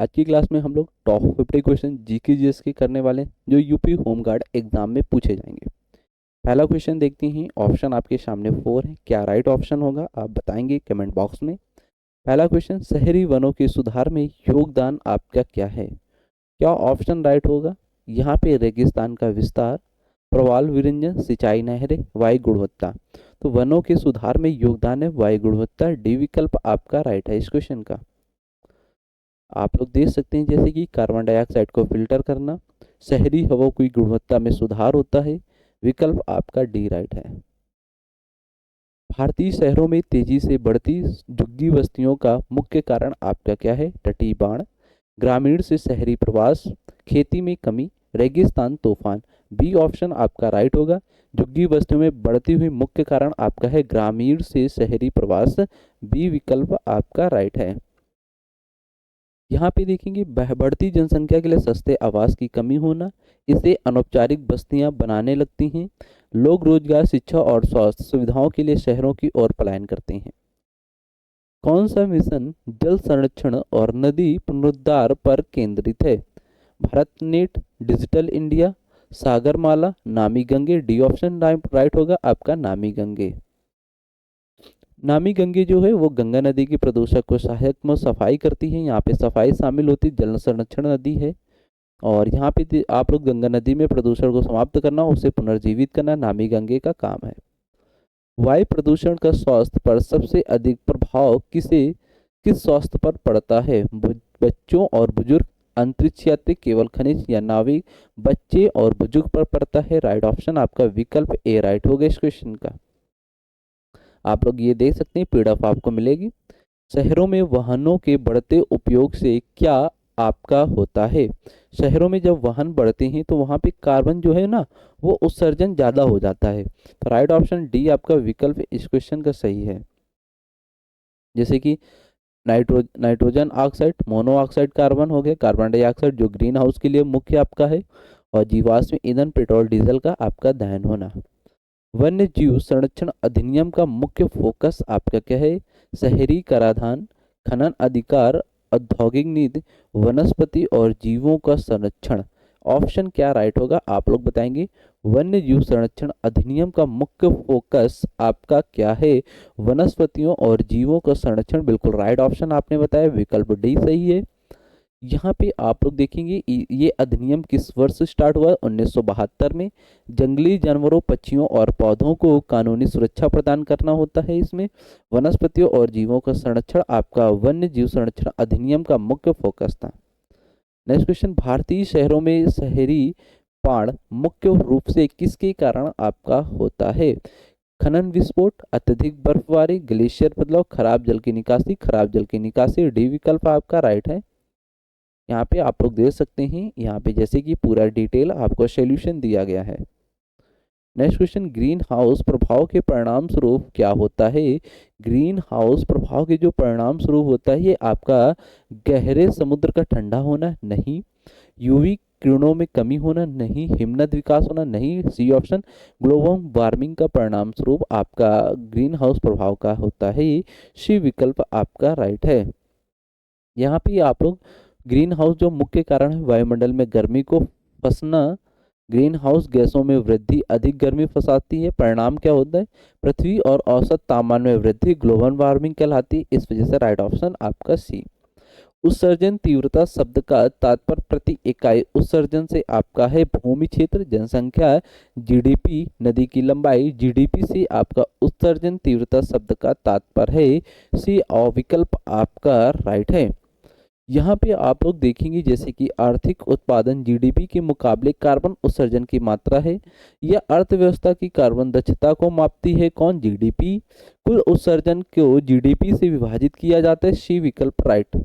आज की क्लास में हम लोग टॉप 50 क्वेश्चन जीके जीएस के करने वाले हैं जो यूपी होमगार्ड एग्जाम में पूछे जाएंगे। पहला क्वेश्चन देखते हैं। ऑप्शन आपके सामने 4 है, क्या राइट ऑप्शन होगा आप बताएंगे कमेंट बॉक्स में। पहला क्वेश्चन, शहरी वनों के सुधार में योगदान आपका क्या है? क्या ऑप्शन राइट होगा? यहाँ पे रेगिस्तान का विस्तार, प्रवाल विरंजन, सिंचाई नहरें, वायु गुणवत्ता। तो वनों के सुधार में योगदान है वायु गुणवत्ता। डी विकल्प आपका राइट है इस क्वेश्चन का। आप लोग देख सकते हैं जैसे कि कार्बन डाइऑक्साइड को फिल्टर करना, शहरी हवा की गुणवत्ता में सुधार होता है। विकल्प आपका डी राइट है। भारतीय शहरों में तेजी से बढ़ती झुग्गी बस्तियों का मुख्य कारण आपका क्या है? तटीय बाढ़, ग्रामीण से शहरी प्रवास, खेती में कमी, रेगिस्तान तूफान। बी ऑप्शन आपका राइट होगा। झुग्गी बस्तियों में बढ़ती हुई मुख्य कारण आपका है ग्रामीण से शहरी प्रवास। बी विकल्प आपका राइट है। यहाँ पे देखेंगे बढ़ती जनसंख्या के लिए सस्ते आवास की कमी होना, इससे अनौपचारिक बस्तियां बनाने लगती हैं। लोग रोजगार, शिक्षा और स्वास्थ्य सुविधाओं के लिए शहरों की ओर पलायन करते हैं। कौन सा मिशन जल संरक्षण और नदी पुनरुद्धार पर केंद्रित है? Bharat net, digital India, Sagarmala, नामी गंगे। डी ऑप्शन राइट होगा आपका, नामी गंगे। नामी गंगे जो है वो गंगा नदी की प्रदूषक को सहायक में सफाई करती है। यहाँ पे सफाई शामिल होती, जल संरक्षण नदी है। और यहाँ पे आप लोग गंगा नदी में प्रदूषण को समाप्त करना, उसे पुनर्जीवित करना नामी गंगे का काम है। वायु प्रदूषण का स्वास्थ्य पर सबसे अधिक प्रभाव किस स्वास्थ्य पर पड़ता है? बच्चों और बुजुर्ग, अंतरिक्ष यात्री, केवल खनिज या नाविक। बच्चे और बुजुर्ग पर पड़ता है। राइट ऑप्शन आपका विकल्प ए राइट होगा इस क्वेश्चन का। आप लोग ये देख सकते हैं पीडीएफ आपको मिलेगी। शहरों में वाहनों के बढ़ते उपयोग से क्या आपका होता है? शहरों में जब वाहन बढ़ते हैं तो वहां पे कार्बन जो है ना वो उत्सर्जन ज्यादा हो जाता है। तो राइट ऑप्शन डी आपका विकल्प इस क्वेश्चन का सही है। जैसे कि nitrogen oxide, mono oxide carbon हो गया, कार्बन डाइऑक्साइड जो ग्रीन हाउस के लिए मुख्य आपका है, और जीवाश्म ईंधन पेट्रोल डीजल का आपका दहन होना। वन्य जीव संरक्षण अधिनियम का मुख्य फोकस आपका क्या है? शहरी कराधान, खनन अधिकार, औद्योगिक नीति, वनस्पति और जीवों का संरक्षण। ऑप्शन क्या राइट होगा आप लोग बताएंगे। वन्य जीव संरक्षण अधिनियम का मुख्य फोकस आपका क्या है? वनस्पतियों और जीवों का संरक्षण। बिल्कुल राइट ऑप्शन आपने बताया, विकल्प डी सही है। यहाँ पे आप लोग देखेंगे ये अधिनियम किस वर्ष से स्टार्ट हुआ? 1972 में। जंगली जानवरों, पक्षियों और पौधों को कानूनी सुरक्षा प्रदान करना होता है इसमें। वनस्पतियों और जीवों का संरक्षण आपका वन्य जीव संरक्षण अधिनियम का मुख्य फोकस था। नेक्स्ट क्वेश्चन, भारतीय शहरों में शहरी बाढ़ मुख्य रूप से किसके कारण आपका होता है? खनन विस्फोट, अत्यधिक बर्फबारी, ग्लेशियर बदलाव, खराब जल की निकासी। खराब जल की निकासी डी विकल्प आपका राइट है। यहाँ पे आप लोग देख सकते हैं, यहाँ पे जैसे कि पूरा डिटेल आपको सॉल्यूशन दिया गया है। नेक्स्ट क्वेश्चन, ग्रीन हाउस प्रभाव के परिणाम स्वरूप क्या होता है? ग्रीन हाउस प्रभाव के जो परिणाम स्वरूप होता है ये आपका गहरे समुद्र का ठंडा होना नहीं, यूवी किरणों में कमी होना नहीं, हिमनद विकास होना नहीं। सी ऑप्शन ग्लोबल वार्मिंग का परिणाम स्वरूप आपका ग्रीन हाउस प्रभाव का होता है। सी विकल्प आपका राइट है। यहाँ पे आप लोग ग्रीन हाउस जो मुख्य कारण है वायुमंडल में गर्मी को फंसना, ग्रीन हाउस गैसों में वृद्धि अधिक गर्मी फंसाती है। परिणाम क्या होता है? पृथ्वी और औसत तापमान में वृद्धि ग्लोबल वार्मिंग कहलाती है। इस वजह से राइट ऑप्शन आपका सी। उत्सर्जन तीव्रता शब्द का तात्पर्य प्रति इकाई उत्सर्जन से आपका है भूमि क्षेत्र, जनसंख्या, जीडीपी, नदी की लंबाई। जीडीपी से आपका उत्सर्जन तीव्रता शब्द का तात्पर्य है सी, और विकल्प आपका राइट है। यहाँ पे आप लोग देखेंगे जैसे कि आर्थिक उत्पादन जीडीपी के मुकाबले कार्बन उत्सर्जन की मात्रा है। यह अर्थव्यवस्था की कार्बन दक्षता को मापती है। कौन? जीडीपी। कुल उत्सर्जन को जीडीपी से विभाजित किया जाता है। सी विकल्प राइट।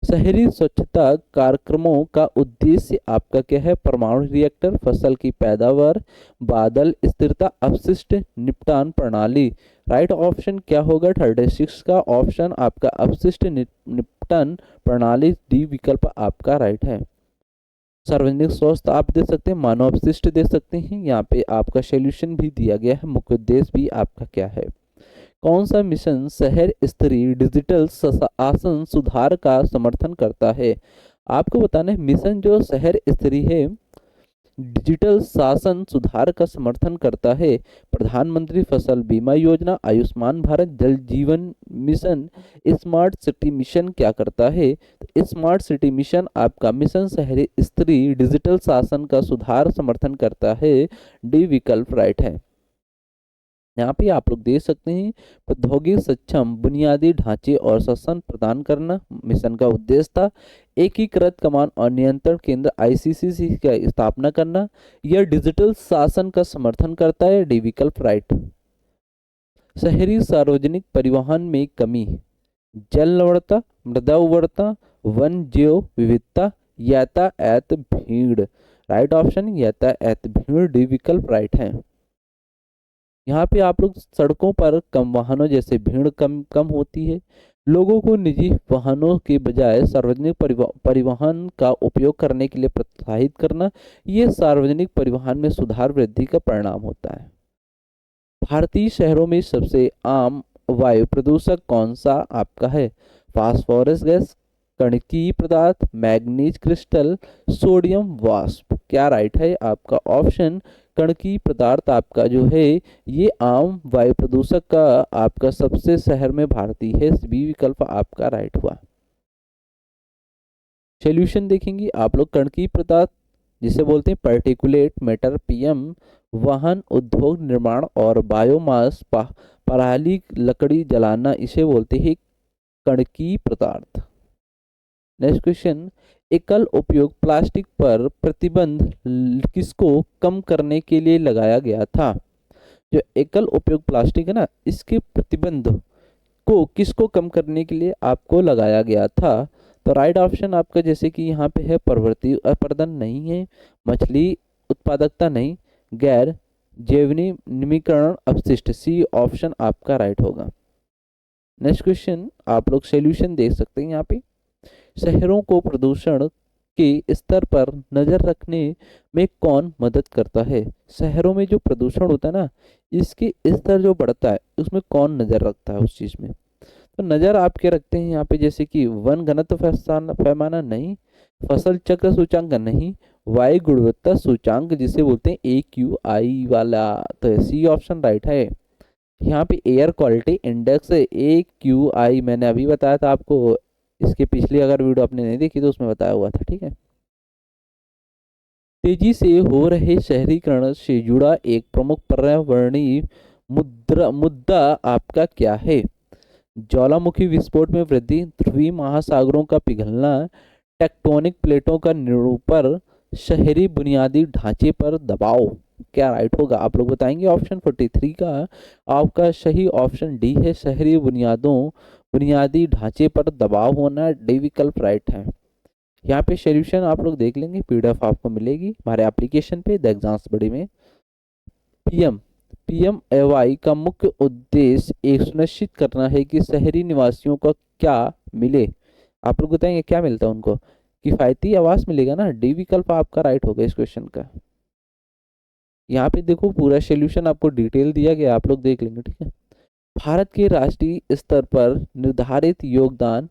शहरी स्वच्छता कार्यक्रमों का उद्देश्य आपका क्या है? परमाणु रिएक्टर, फसल की पैदावार, बादल स्थिरता, अपशिष्ट निपटान प्रणाली। राइट ऑप्शन क्या होगा? 36 का ऑप्शन आपका अपशिष्ट निपटान प्रणाली डी विकल्प आपका राइट है। सार्वजनिक स्वास्थ्य आप दे सकते हैं, मानव अपशिष्ट दे सकते हैं। यहाँ पे आपका सोल्यूशन भी दिया गया है, मुख्य उद्देश्य भी आपका क्या है। कौन सा मिशन शहर स्तरीय डिजिटल शासन सुधार का समर्थन करता है? आपको बताना है मिशन जो शहर स्तरीय है डिजिटल शासन सुधार का समर्थन करता है। प्रधानमंत्री फसल बीमा योजना, आयुष्मान भारत, जल जीवन मिशन, स्मार्ट सिटी मिशन क्या करता है? तो स्मार्ट सिटी मिशन आपका मिशन शहरी स्तरीय डिजिटल शासन का सुधार समर्थन करता है। डी विकल्प राइट है। यहाँ पे आप लोग देख सकते हैं प्रौद्योगिक सक्षम बुनियादी ढांचे और शासन प्रदान करना मिशन का उद्देश्य था। एकीकृत कमान और नियंत्रण केंद्र आईसीसीसी का स्थापना करना। यह डिजिटल शासन का समर्थन करता है। डी विकल्प राइट। शहरी सार्वजनिक परिवहन में कमी, जल लवणता, मृदा उर्वरता, वन जैव विविधता, यातायात भीड़। राइट ऑप्शन यातायात भीड़, डी विकल्प राइट है। यहाँ पे आप लोग सड़कों पर कम वाहनों जैसे भीड़ कम होती है। लोगों को निजी वाहनों के बजाय सार्वजनिक परिवहन का उपयोग करने के लिए प्रोत्साहित करना, ये सार्वजनिक परिवहन में सुधार वृद्धि का परिणाम होता है। भारतीय शहरों में सबसे आम वायु प्रदूषक कौन सा आपका है? फास्फोरस गैस, कणकीय पदार्थ, मैग्नीज क्रिस्टल, सोडियम वाष्प। क्या राइट है आपका ऑप्शन कणकीय पदार्थ आपका जो है ये आम वायु प्रदूषक का आपका सबसे शहर में भारतीय है। बी विकल्प आपका राइट हुआ। सॉल्यूशन देखेंगे आप लोग। कणकीय पदार्थ जिसे बोलते हैं पार्टिकुलेट मैटर पीएम, वाहन, उद्योग, निर्माण और बायोमास पराली लकड़ी जलाना, इसे बोलते हैं कणकीय पदार्थ। नेक्स्ट क्वेश्चन, एकल उपयोग प्लास्टिक पर प्रतिबंध किसको कम करने के लिए लगाया गया था? जो एकल उपयोग प्लास्टिक है ना, इसके प्रतिबंध को किसको कम करने के लिए आपको लगाया गया था? तो राइट ऑप्शन आपका जैसे कि यहाँ पे है प्रवृत्ति अपरदन नहीं है, मछली उत्पादकता नहीं, गैर जैवनिर्मीकरण अपशिष्ट। सी ऑप्शन आपका राइट होगा। नेक्स्ट क्वेश्चन आप लोग सॉल्यूशन देख सकते हैं यहाँ पे। शहरों को प्रदूषण के स्तर पर नजर रखने में कौन मदद करता है? शहरों में जो प्रदूषण होता है ना, इसके स्तर जो बढ़ता है उसमें कौन नजर रखता है उस चीज में? तो नजर आपके रखते हैं यहाँ पे जैसे कि वन घनत्व पैमाना नहीं, फसल चक्र सूचांक नहीं, वायु गुणवत्ता सूचांक जिसे बोलते हैं AQI वाला। तो सी ऑप्शन राइट है। यहाँ पे एयर क्वालिटी इंडेक्स AQI मैंने अभी बताया था आपको, इसके पिछली अगर वीडियो आपने नहीं देखी तो उसमें बताया हुआ था। ठीक है। तेजी से हो रहे शहरीकरण से जुड़ा एक प्रमुख पर्यावरणीय मुद्दा आपका क्या है? ज्वालामुखी विस्फोट में वृद्धि, ध्रुवीय महासागरों का पिघलना, टेक्टोनिक प्लेटों का निरूपण, शहरी बुनियादी ढांचे पर दबाव। क्या राइट होगा आप लोग बताएंगे। ऑप्शन 43 का आपका सही ऑप्शन डी है, शहरी बुनियादी ढांचे पर दबाव होना। डी विकल्प राइट है। यहाँ पे सॉल्यूशन आप लोग देख लेंगे, PDF आपको मिलेगी हमारे एप्लीकेशन पे द एग्जाम्स बड़ी में। PMAY का मुख्य उद्देश्य एक सुनिश्चित करना है कि शहरी निवासियों को क्या मिले। आप लोग बताएंगे क्या मिलता है उनको? किफायती आवास मिलेगा ना। डी विकल्प आपका राइट होगा इस क्वेश्चन का। यहाँ पे देखो पूरा सॉल्यूशन आपको डिटेल दिया गया, आप लोग देख लेंगे। ठीक है। भारत के राष्ट्रीय स्तर पर निर्धारित योगदान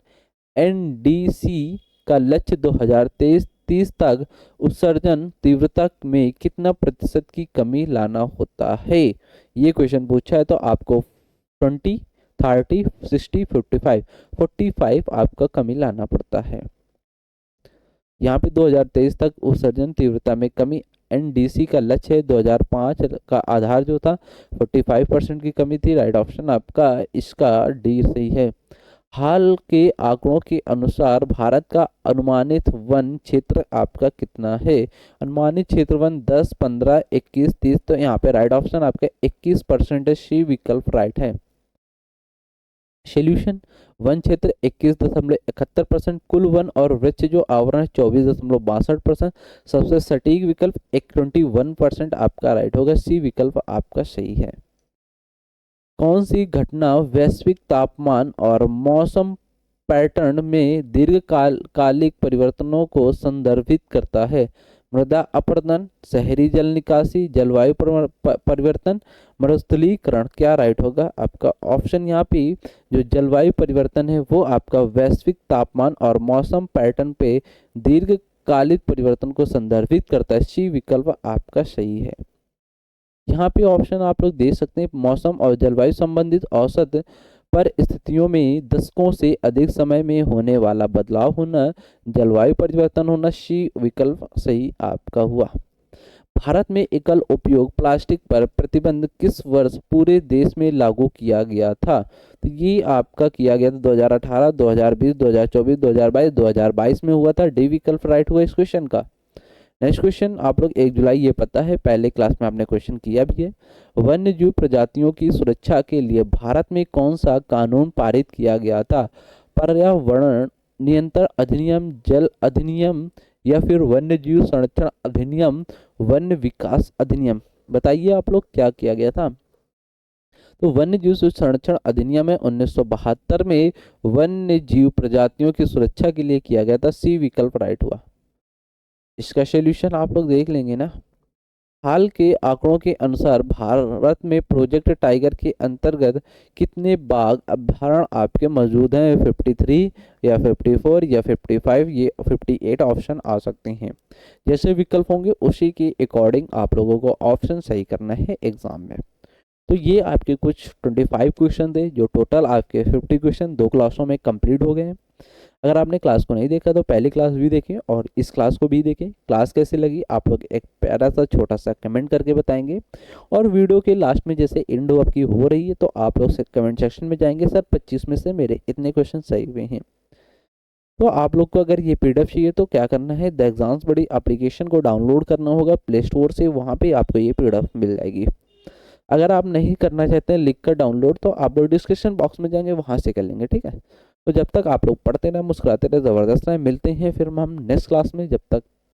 NDC का लक्ष्य 2023-30 तक उत्सर्जन तीव्रता में कितना प्रतिशत की कमी लाना होता है? ये क्वेश्चन पूछा है तो आपको 20, 30, 60, 45 आपका कमी लाना पड़ता है। यहाँ पे 2023 तक उत्सर्जन तीव्रता में कमी NDC का लक्ष्य है। 2005 का आधार जो था 45% की कमी थी। राइट ऑप्शन आपका इसका डी सही है। हाल के आंकड़ों के अनुसार भारत का अनुमानित वन क्षेत्र आपका कितना है? अनुमानित क्षेत्र वन 10, 15, 21, 30। तो यहाँ पे राइट ऑप्शन आपका 21% है। सी विकल्प राइट है। सॉल्यूशन, वन क्षेत्र 21.71%, कुल वन और वृक्ष जो आवरण 24.62%। सबसे सटीक विकल्प 21% आपका राइट होगा। सी विकल्प आपका सही है। कौन सी घटना वैश्विक तापमान और मौसम पैटर्न में दीर्घकालिक परिवर्तनों को संदर्भित करता है? मृदा अपरदन, शहरी जल निकासी, जलवायु परिवर्तन, मरुस्थलीकरण। क्या राइट होगा आपका ऑप्शन यहाँ पे? जो जलवायु परिवर्तन है वो आपका वैश्विक तापमान और मौसम पैटर्न पे दीर्घकालिक परिवर्तन को संदर्भित करता है। सी विकल्प आपका सही है। यहाँ पे ऑप्शन आप लोग दे सकते हैं, मौसम और जलवायु संबंधित औसत परिस्थितियों में दशकों से अधिक समय में होने वाला बदलाव होना, जलवायु परिवर्तन होना। सी विकल्प सही आपका हुआ। भारत में एकल उपयोग प्लास्टिक पर प्रतिबंध किस वर्ष पूरे देश में लागू किया गया था? तो ये आपका किया गया था 2018, 2020, 2024, 2022, 2022 में हुआ था। डी विकल्प राइट हुआ इस क्वेश्चन का। नेक्स्ट क्वेश्चन आप लोग 1 जुलाई, ये पता है पहले क्लास में आपने क्वेश्चन किया भी है। वन्य जीव प्रजातियों की सुरक्षा के लिए भारत में कौन सा कानून पारित किया गया था? पर्यावरण नियंत्रण अधिनियम, जल अधिनियम, या फिर वन्य जीव संरक्षण अधिनियम, वन्य विकास अधिनियम? बताइए आप लोग क्या किया गया था। तो वन्य जीव संरक्षण अधिनियम है 1972 में वन्य जीव प्रजातियों की सुरक्षा के लिए किया गया था। सी विकल्प राइट हुआ। इसका सॉल्यूशन आप लोग देख लेंगे ना। हाल के आंकड़ों के अनुसार भारत में प्रोजेक्ट टाइगर के अंतर्गत कितने बाघ अभ्यारण्य आपके मौजूद हैं? 53 या 54 या 55, ये 58 ऑप्शन आ सकते हैं। जैसे विकल्प होंगे उसी के अकॉर्डिंग आप लोगों को ऑप्शन सही करना है एग्जाम में। तो ये आपके कुछ 25 क्वेश्चन थे, जो टोटल आपके 50 क्वेश्चन 2 क्लासों में कंप्लीट हो गए हैं। अगर आपने क्लास को नहीं देखा तो पहली क्लास भी देखें और इस क्लास को भी देखें। क्लास कैसी लगी आप लोग एक प्यारा सा छोटा सा कमेंट करके बताएंगे। और वीडियो के लास्ट में जैसे एंड आपकी हो रही है तो आप लोग कमेंट सेक्शन में जाएंगे, सर 25 में से मेरे इतने क्वेश्चन सही हुए हैं। तो आप लोग को अगर ये पीडीएफ चाहिए तो क्या करना है, द एग्जाम्स बड़ी एप्लीकेशन को डाउनलोड करना होगा प्ले स्टोर से, वहाँ पे आपको ये पीडीएफ मिल जाएगी। अगर आप नहीं करना चाहते हैं लिख कर डाउनलोड तो आप लोग डिस्क्रिप्शन बॉक्स में जाएंगे, वहाँ से कर लेंगे, ठीक है। तो जब तक आप लोग पढ़ते रहे, मुस्कुराते रहे, ज़बरदस्त रहे। मिलते हैं फिर हम नेक्स्ट क्लास में। जब तक